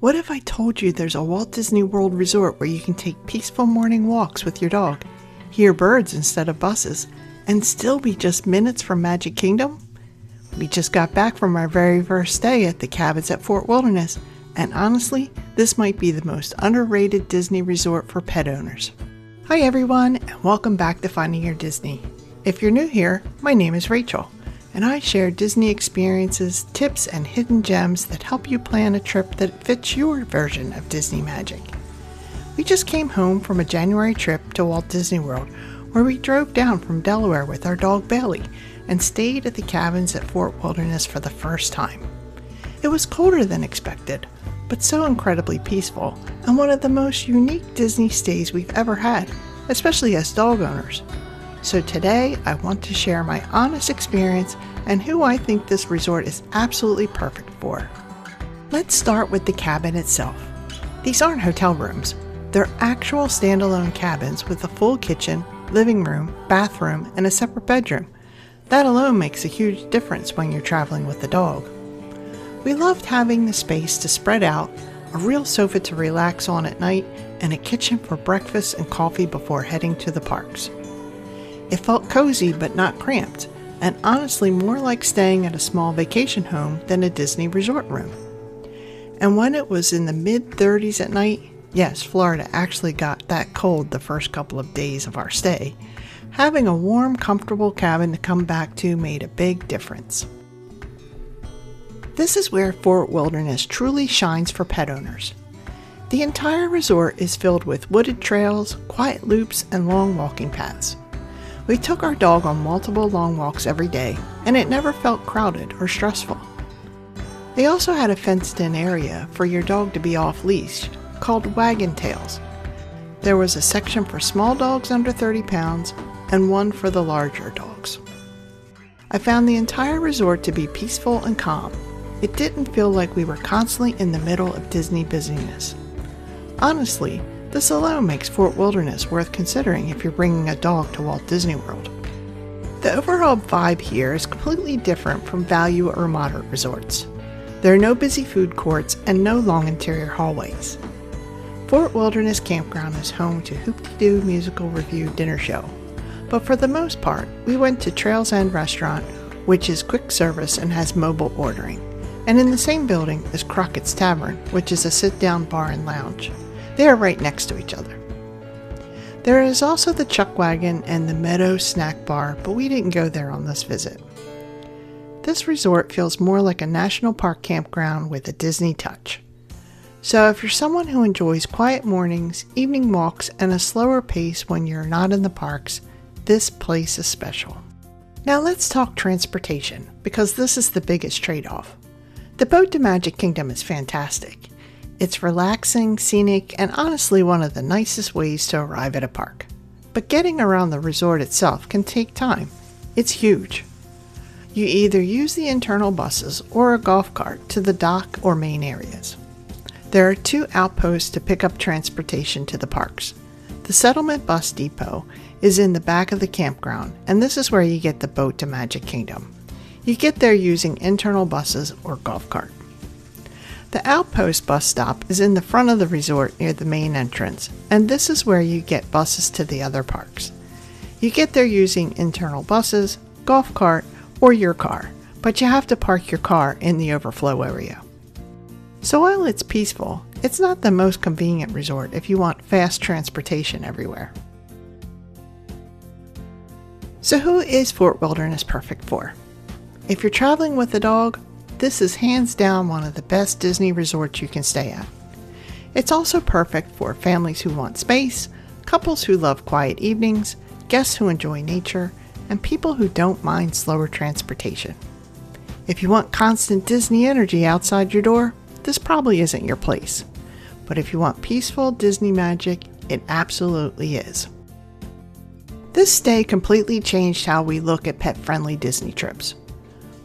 What if I told you there's a Walt Disney World resort where you can take peaceful morning walks with your dog, hear birds instead of buses, and still be just minutes from Magic Kingdom? We just got back from our very first day at the cabins at Fort Wilderness, and honestly, this might be the most underrated Disney resort for pet owners. Hi everyone, and welcome back to Finding Your Disney. If you're new here, my name is Rachel, and I share Disney experiences, tips, and hidden gems that help you plan a trip that fits your version of Disney magic. We just came home from a January trip to Walt Disney World, where we drove down from Delaware with our dog Bailey and stayed at the cabins at Fort Wilderness for the first time. It was colder than expected, but so incredibly peaceful, and one of the most unique Disney stays we've ever had, especially as dog owners. So today, I want to share my honest experience and who I think this resort is absolutely perfect for. Let's start with the cabin itself. These aren't hotel rooms. They're actual standalone cabins with a full kitchen, living room, bathroom, and a separate bedroom. That alone makes a huge difference when you're traveling with the dog. We loved having the space to spread out, a real sofa to relax on at night, and a kitchen for breakfast and coffee before heading to the parks. It felt cozy but not cramped, and honestly more like staying at a small vacation home than a Disney resort room. And when it was in the mid-30s at night, yes, Florida actually got that cold the first couple of days of our stay, having a warm, comfortable cabin to come back to made a big difference. This is where Fort Wilderness truly shines for pet owners. The entire resort is filled with wooded trails, quiet loops, and long walking paths. We took our dog on multiple long walks every day, and it never felt crowded or stressful. They also had a fenced-in area for your dog to be off-leash, called wagon tails. There was a section for small dogs under 30 pounds, and one for the larger dogs. I found the entire resort to be peaceful and calm. It didn't feel like we were constantly in the middle of Disney busyness. Honestly, this alone makes Fort Wilderness worth considering if you're bringing a dog to Walt Disney World. The overall vibe here is completely different from value or moderate resorts. There are no busy food courts and no long interior hallways. Fort Wilderness Campground is home to Hoop-de-Doo Musical Review dinner show, but for the most part, we went to Trails End Restaurant, which is quick service and has mobile ordering, and in the same building is Crockett's Tavern, which is a sit-down bar and lounge. They are right next to each other. There is also the Chuck Wagon and the Meadow Snack Bar, but we didn't go there on this visit. This resort feels more like a national park campground with a Disney touch. So if you're someone who enjoys quiet mornings, evening walks, and a slower pace when you're not in the parks, this place is special. Now let's talk transportation, because this is the biggest trade-off. The boat to Magic Kingdom is fantastic. It's relaxing, scenic, and honestly one of the nicest ways to arrive at a park. But getting around the resort itself can take time. It's huge. You either use the internal buses or a golf cart to the dock or main areas. There are 2 outposts to pick up transportation to the parks. The Settlement Bus Depot is in the back of the campground, and this is where you get the boat to Magic Kingdom. You get there using internal buses or golf cart. The Outpost bus stop is in the front of the resort near the main entrance, and this is where you get buses to the other parks. You get there using internal buses, golf cart, or your car, but you have to park your car in the overflow area. So while it's peaceful, it's not the most convenient resort if you want fast transportation everywhere. So who is Fort Wilderness perfect for? If you're traveling with a dog, this is hands down one of the best Disney resorts you can stay at. It's also perfect for families who want space, couples who love quiet evenings, guests who enjoy nature, and people who don't mind slower transportation. If you want constant Disney energy outside your door, this probably isn't your place. But if you want peaceful Disney magic, it absolutely is. This stay completely changed how we look at pet-friendly Disney trips.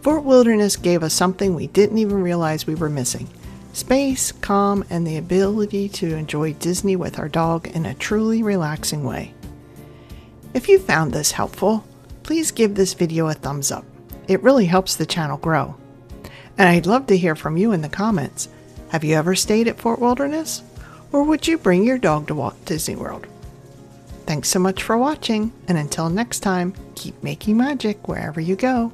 Fort Wilderness gave us something we didn't even realize we were missing: space, calm, and the ability to enjoy Disney with our dog in a truly relaxing way. If you found this helpful, please give this video a thumbs up. It really helps the channel grow. And I'd love to hear from you in the comments. Have you ever stayed at Fort Wilderness? Or would you bring your dog to Walt Disney World? Thanks so much for watching, and until next time, keep making magic wherever you go.